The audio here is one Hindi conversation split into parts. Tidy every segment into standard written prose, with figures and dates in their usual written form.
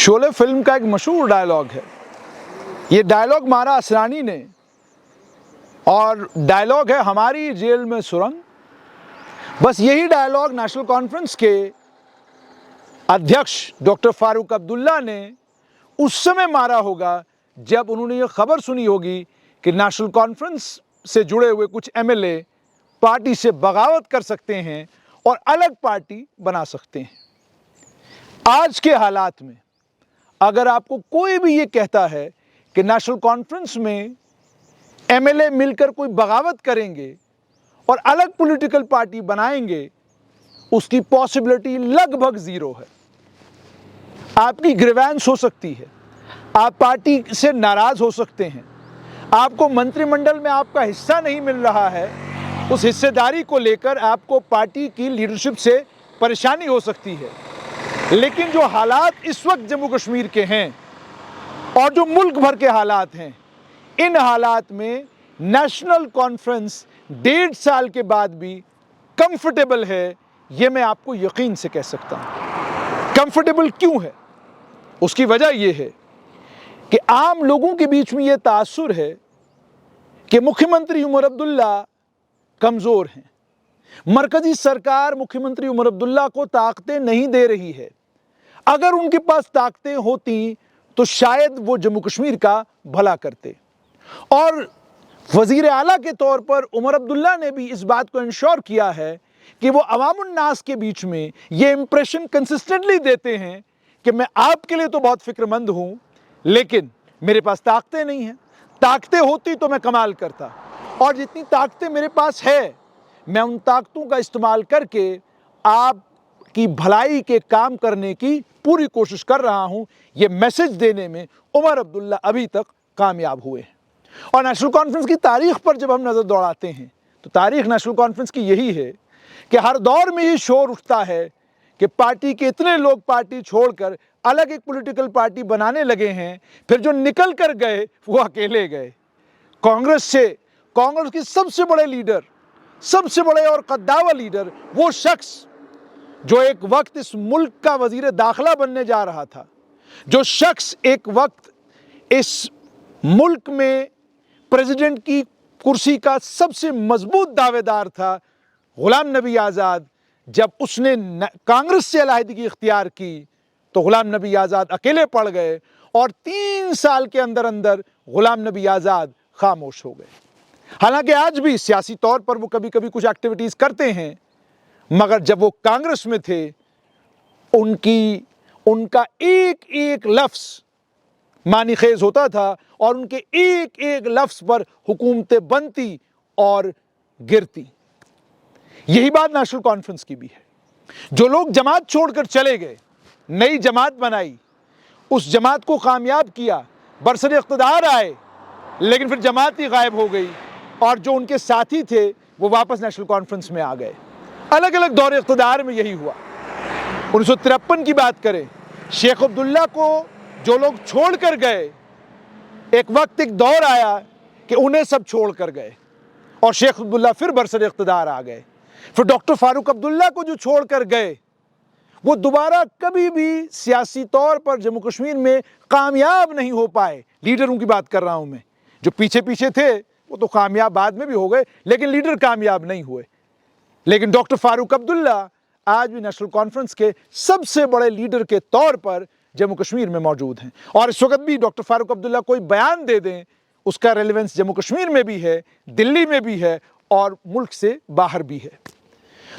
शोले फिल्म का एक मशहूर डायलॉग है। ये डायलॉग मारा असरानी ने और डायलॉग है हमारी जेल में सुरंग। बस यही डायलॉग नेशनल कॉन्फ्रेंस के अध्यक्ष डॉक्टर फारूक अब्दुल्ला ने उस समय मारा होगा जब उन्होंने ये खबर सुनी होगी कि नेशनल कॉन्फ्रेंस से जुड़े हुए कुछ एमएलए पार्टी से बगावत कर सकते हैं और अलग पार्टी बना सकते हैं। आज के हालात में अगर आपको कोई भी ये कहता है कि नेशनल कॉन्फ्रेंस में एमएलए मिलकर कोई बगावत करेंगे और अलग पॉलिटिकल पार्टी बनाएंगे, उसकी पॉसिबिलिटी लगभग जीरो है। आपकी ग्रीवेंस हो सकती है, आप पार्टी से नाराज हो सकते हैं, आपको मंत्रिमंडल में आपका हिस्सा नहीं मिल रहा है, उस हिस्सेदारी को लेकर आपको पार्टी की लीडरशिप से परेशानी हो सकती है। लेकिन जो हालात इस वक्त जम्मू कश्मीर के हैं और जो मुल्क भर के हालात हैं, इन हालात में नेशनल कॉन्फ्रेंस 1.5 साल के बाद भी कंफर्टेबल है, ये मैं आपको यकीन से कह सकता हूं। कंफर्टेबल क्यों है? उसकी वजह यह है कि आम लोगों के बीच में यह तासुर है कि मुख्यमंत्री उमर अब्दुल्ला कमजोर हैं। मरकजी सरकार मुख्यमंत्री उमर अब्दुल्ला को ताकतें नहीं दे रही है। अगर उनके पास ताकतें होती तो शायद वो जम्मू कश्मीर का भला करते। और वजीर आला के तौर पर उमर अब्दुल्ला ने भी इस बात को इंश्योर किया है कि वो अवामुन नास के बीच में ये इंप्रेशन कंसिस्टेंटली देते हैं कि मैं आपके लिए तो बहुत फिक्रमंद हूं, लेकिन मेरे पास ताकतें नहीं हैं। ताकतें होती तो मैं कमाल करता, और जितनी ताकतें मेरे पास है मैं उन ताकतों का इस्तेमाल करके आपकी भलाई के काम करने की पूरी कोशिश कर रहा हूं। ये मैसेज देने में उमर अब्दुल्ला अभी तक कामयाब हुए हैं। और नेशनल कॉन्फ्रेंस की तारीख पर जब हम नज़र दौड़ाते हैं तो तारीख नेशनल कॉन्फ्रेंस की यही है कि हर दौर में ये शोर उठता है कि पार्टी के इतने लोग पार्टी छोड़कर अलग एक पॉलिटिकल पार्टी बनाने लगे हैं, फिर जो निकल कर गए वो अकेले गए। कांग्रेस की सबसे बड़े लीडर, सबसे बड़े और कद्दावर लीडर, वो शख्स जो एक वक्त इस मुल्क का वजीर दाखिला बनने जा रहा था, जो शख्स एक वक्त इस मुल्क में प्रेसिडेंट की कुर्सी का सबसे मजबूत दावेदार था, गुलाम नबी आज़ाद, जब उसने कांग्रेस से अलहदगी इख्तियार की तो गुलाम नबी आज़ाद अकेले पड़ गए और 3 साल के अंदर अंदर गुलाम नबी आज़ाद खामोश हो गए। हालांकि आज भी सियासी तौर पर वो कभी कभी कुछ एक्टिविटीज़ करते हैं, मगर जब वो कांग्रेस में थे उनका एक एक लफ्ज़ मानीखेज होता था और उनके एक एक लफ्ज़ पर हुकूमतें बनती और गिरती। यही बात नेशनल कॉन्फ्रेंस की भी है। जो लोग जमात छोड़कर चले गए, नई जमात बनाई, उस जमात को कामयाब किया, बरसर इख्तिदार आए, लेकिन फिर जमात ही गायब हो गई और जो उनके साथी थे वो वापस नेशनल कॉन्फ्रेंस में आ गए। अलग अलग दौर इख्तिदार में यही हुआ। 1953 की बात करें, शेख अब्दुल्ला को जो लोग छोड़ कर गए, एक वक्त एक दौर आया कि उन्हें सब छोड़ कर गए और शेख अब्दुल्ला फिर बरसर इख्तिदार आ गए। फिर डॉक्टर फारूक अब्दुल्ला को जो छोड़ कर गए वो दोबारा कभी भी सियासी तौर पर जम्मू कश्मीर में कामयाब नहीं हो पाए। लीडरों की बात कर रहा हूं मैं, जो पीछे पीछे थे वो तो कामयाब बाद में भी हो गए, लेकिन लीडर कामयाब नहीं हुए। लेकिन डॉक्टर फारूक अब्दुल्ला आज भी नेशनल कॉन्फ्रेंस के सबसे बड़े लीडर के तौर पर जम्मू कश्मीर में मौजूद हैं। और इस वक्त भी डॉक्टर फारूक अब्दुल्ला कोई बयान दे दें, उसका रेलेवेंस जम्मू कश्मीर में भी है, दिल्ली में भी है और मुल्क से बाहर भी है।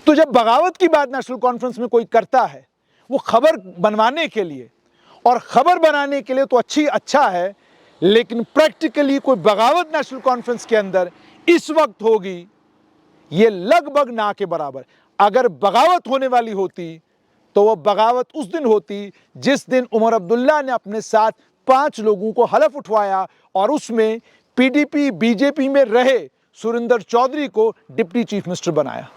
तो जब बगावत की बात नेशनल कॉन्फ्रेंस में कोई करता है, वो खबर बनवाने के लिए, और खबर बनाने के लिए तो अच्छा है, लेकिन प्रैक्टिकली कोई बगावत नेशनल कॉन्फ्रेंस के अंदर इस वक्त होगी, ये लगभग ना के बराबर। अगर बगावत होने वाली होती तो वो बगावत उस दिन होती जिस दिन उमर अब्दुल्ला ने अपने साथ 5 लोगों को हलफ उठवाया और उसमें पीडीपी बीजेपी में रहे सुरेंद्र चौधरी को डिप्टी चीफ मिनिस्टर बनाया।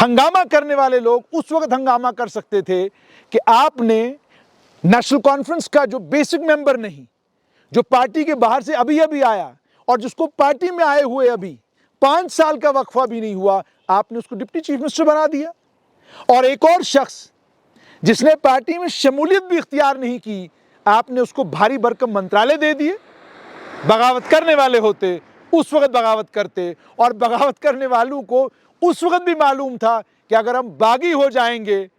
हंगामा करने वाले लोग उस वक्त हंगामा कर सकते थे कि आपने नेशनल कॉन्फ्रेंस का जो बेसिक मेंबर नहीं, जो पार्टी के बाहर से अभी अभी आया और जिसको पार्टी में आए हुए अभी 5 साल का वक्फा भी नहीं हुआ, आपने उसको डिप्टी चीफ मिनिस्टर बना दिया। और एक और शख्स जिसने पार्टी में शमूलियत भी इख्तियार नहीं की, आपने उसको भारी भरकम मंत्रालय दे दिए। बगावत करने वाले होते उस वक्त बगावत करते, और बगावत करने वालों को उस वक्त भी मालूम था कि अगर हम बागी हो जाएंगे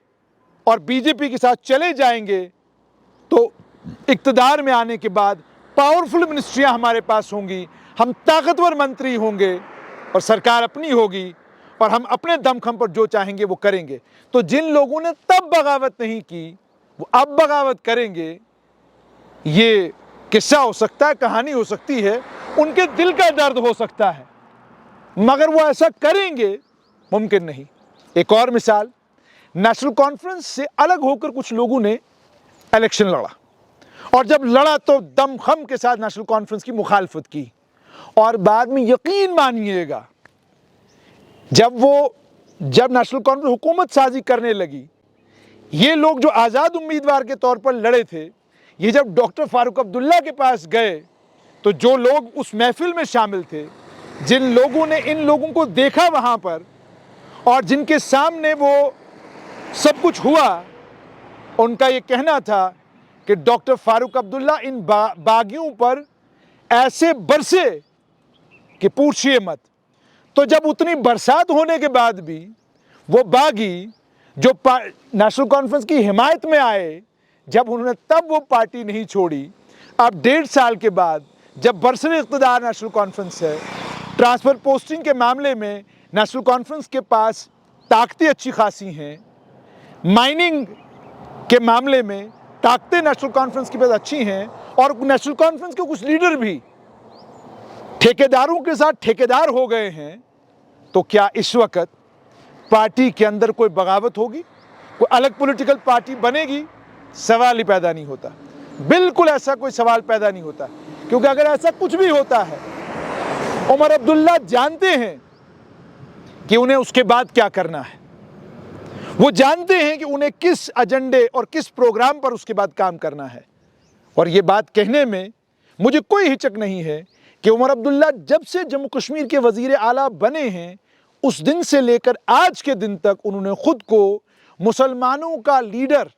और बीजेपी के साथ चले जाएंगे तो इक्तदार में आने के बाद पावरफुल मिनिस्ट्रियां हमारे पास होंगी, हम ताकतवर मंत्री होंगे और सरकार अपनी होगी और हम अपने दमखम पर जो चाहेंगे वो करेंगे। तो जिन लोगों ने तब बगावत नहीं की वो अब बगावत करेंगे। ये किस्सा हो सकता है, कहानी हो सकती है, उनके दिल का दर्द हो सकता है, मगर वो ऐसा करेंगे मुमकिन नहीं। एक और मिसाल, नेशनल कॉन्फ्रेंस से अलग होकर कुछ लोगों ने इलेक्शन लड़ा, और जब लड़ा तो दमखम के साथ नेशनल कॉन्फ्रेंस की मुखालफत की, और बाद में यकीन मानिएगा जब नेशनल कॉन्फ्रेंस हुकूमत साजी करने लगी, ये लोग जो आज़ाद उम्मीदवार के तौर पर लड़े थे, ये जब डॉक्टर फारूक अब्दुल्ला के पास गए तो जो लोग उस महफिल में शामिल थे, जिन लोगों ने इन लोगों को देखा वहाँ पर और जिनके सामने वो सब कुछ हुआ, उनका ये कहना था कि डॉक्टर फारूक अब्दुल्ला इन बागियों पर ऐसे बरसे कि पूछिए मत। तो जब उतनी बरसात होने के बाद भी वो बागी जो नेशनल कॉन्फ्रेंस की हिमायत में आए, जब उन्होंने तब वो पार्टी नहीं छोड़ी, अब 1.5 साल के बाद जब बरसरे इक़्तिदार नेशनल कॉन्फ्रेंस है, ट्रांसफ़र पोस्टिंग के मामले में नेशनल कॉन्फ्रेंस के पास ताकतें अच्छी खासी हैं, माइनिंग के मामले में ताकतें नेशनल कॉन्फ्रेंस के पास अच्छी हैं, और नेशनल कॉन्फ्रेंस के कुछ लीडर भी ठेकेदारों के साथ ठेकेदार हो गए हैं, तो क्या इस वक्त पार्टी के अंदर कोई बगावत होगी, कोई अलग पॉलिटिकल पार्टी बनेगी? सवाल ही पैदा नहीं होता। बिल्कुल ऐसा कोई सवाल पैदा नहीं होता, क्योंकि अगर ऐसा कुछ भी होता है, उमर अब्दुल्ला जानते हैं कि उन्हें उसके बाद क्या करना है। वो जानते हैं कि उन्हें किस एजेंडे और किस प्रोग्राम पर उसके बाद काम करना है। और ये बात कहने में मुझे कोई हिचक नहीं है कि उमर अब्दुल्ला जब से जम्मू कश्मीर के वज़ीर आला बने हैं, उस दिन से लेकर आज के दिन तक उन्होंने खुद को मुसलमानों का लीडर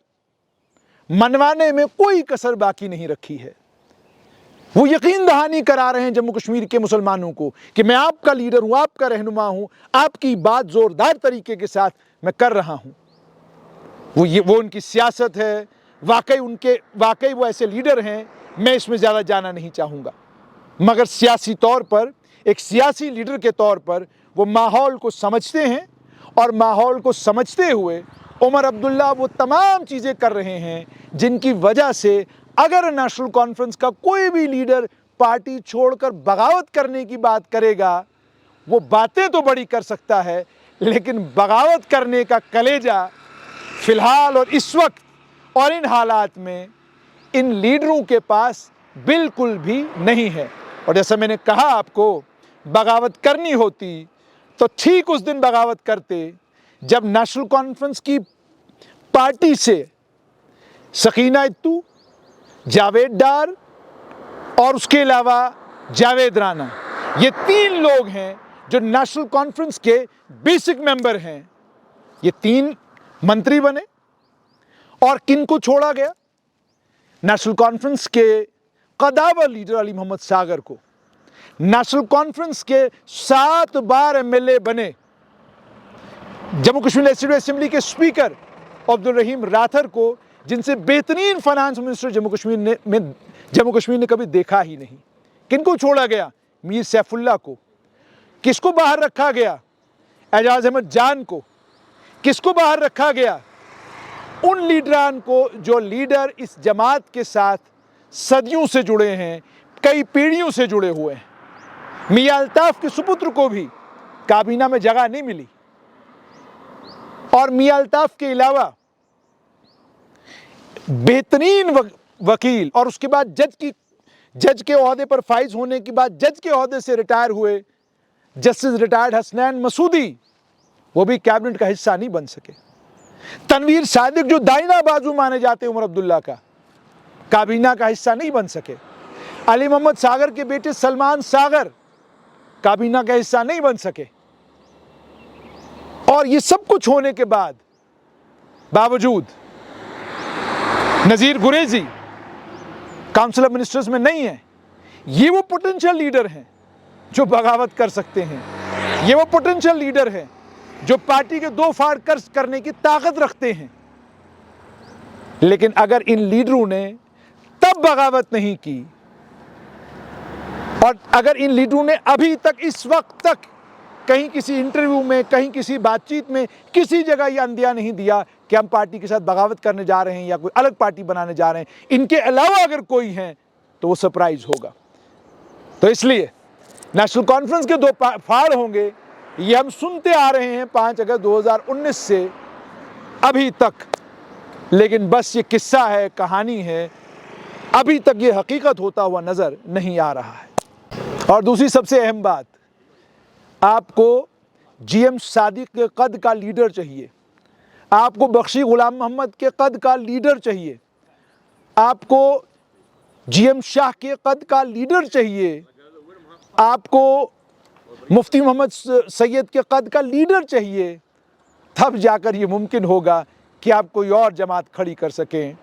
मनवाने में कोई कसर बाकी नहीं रखी है। वो यकीन दहानी करा रहे हैं जम्मू कश्मीर के मुसलमानों को कि मैं आपका लीडर हूं, आपका रहनुमा हूं, आपकी बात जोरदार तरीके के साथ मैं कर रहा हूं। वो उनकी सियासत है, वाकई वो ऐसे लीडर हैं, मैं इसमें ज़्यादा जाना नहीं चाहूँगा, मगर सियासी तौर पर, एक सियासी लीडर के तौर पर वो माहौल को समझते हैं, और माहौल को समझते हुए उमर अब्दुल्ला वो तमाम चीज़ें कर रहे हैं जिनकी वजह से अगर नेशनल कॉन्फ्रेंस का कोई भी लीडर पार्टी छोड़कर बगावत करने की बात करेगा, वो बातें तो बड़ी कर सकता है, लेकिन बगावत करने का कलेजा फ़िलहाल और इस वक्त और इन हालात में इन लीडरों के पास बिल्कुल भी नहीं है। और जैसा मैंने कहा आपको, बगावत करनी होती तो ठीक उस दिन बगावत करते जब नेशनल कॉन्फ्रेंस की पार्टी से सकीना इत्तू, जावेद डार और उसके अलावा जावेद राना, ये 3 लोग हैं जो नेशनल कॉन्फ्रेंस के बेसिक मेंबर हैं। ये 3 मंत्री बने, और किनको छोड़ा गया? नेशनल कॉन्फ्रेंस के कदावर लीडर अली मोहम्मद सागर को। नेशनल कॉन्फ्रेंस के 7 बार एमएलए बने जम्मू कश्मीर लेजिस्लेटिव असेंबली के स्पीकर अब्दुल रहीम राथर को, जिनसे बेहतरीन फाइनेंस मिनिस्टर जम्मू कश्मीर ने कभी देखा ही नहीं। किनको छोड़ा गया? मीर सैफुल्ला को। किसको बाहर रखा गया? एजाज अहमद जान को। किसको बाहर रखा गया? उन लीडरान को जो लीडर इस जमात के साथ सदियों से जुड़े हैं, कई पीढ़ियों से जुड़े हुए हैं। मियां अल्ताफ के सुपुत्र को भी काबीना में जगह नहीं मिली, और मियां अल्ताफ के अलावा बेहतरीन वकील, और उसके बाद जज के ओहदे पर फाइज होने के बाद जज के ओहदे से रिटायर हुए जस्टिस रिटायर्ड हसनैन मसूदी, वो भी कैबिनेट का हिस्सा नहीं बन सके। तनवीर सादिक, जो दाहिना बाजू माने जाते उमर अब्दुल्ला का, काबीना का हिस्सा नहीं बन सके। अली मोहम्मद सागर के बेटे सलमान सागर काबीना का हिस्सा नहीं बन सके। और ये सब कुछ होने के बावजूद नज़ीर गुरेजी काउंसिल ऑफ मिनिस्टर्स में नहीं है। ये वो पोटेंशियल लीडर हैं जो बगावत कर सकते हैं। ये वो पोटेंशियल लीडर है जो पार्टी के दो फाड़ करने की ताकत रखते हैं। लेकिन अगर इन लीडरों ने तब बगावत नहीं की और अगर इन लीडरों ने अभी तक इस वक्त तक कहीं किसी इंटरव्यू में, कहीं किसी बातचीत में, किसी जगह यह अंदिया नहीं दिया कि हम पार्टी के साथ बगावत करने जा रहे हैं या कोई अलग पार्टी बनाने जा रहे हैं, इनके अलावा अगर कोई है तो वो सरप्राइज होगा। तो इसलिए नेशनल कॉन्फ्रेंस के दो फाड़ होंगे, ये हम सुनते आ रहे हैं 5 अगस्त 2019 से अभी तक। लेकिन बस ये किस्सा है, कहानी है, अभी तक ये हकीकत होता हुआ नजर नहीं आ रहा है। और दूसरी सबसे अहम बात, आपको जीएम सादिक के कद का लीडर चाहिए, आपको बख्शी गुलाम मोहम्मद के कद का लीडर चाहिए, आपको जीएम शाह के कद का लीडर चाहिए, आपको मुफ्ती मोहम्मद सैयद के कद का लीडर चाहिए। तब जाकर ये मुमकिन होगा कि आप कोई और जमात खड़ी कर सकें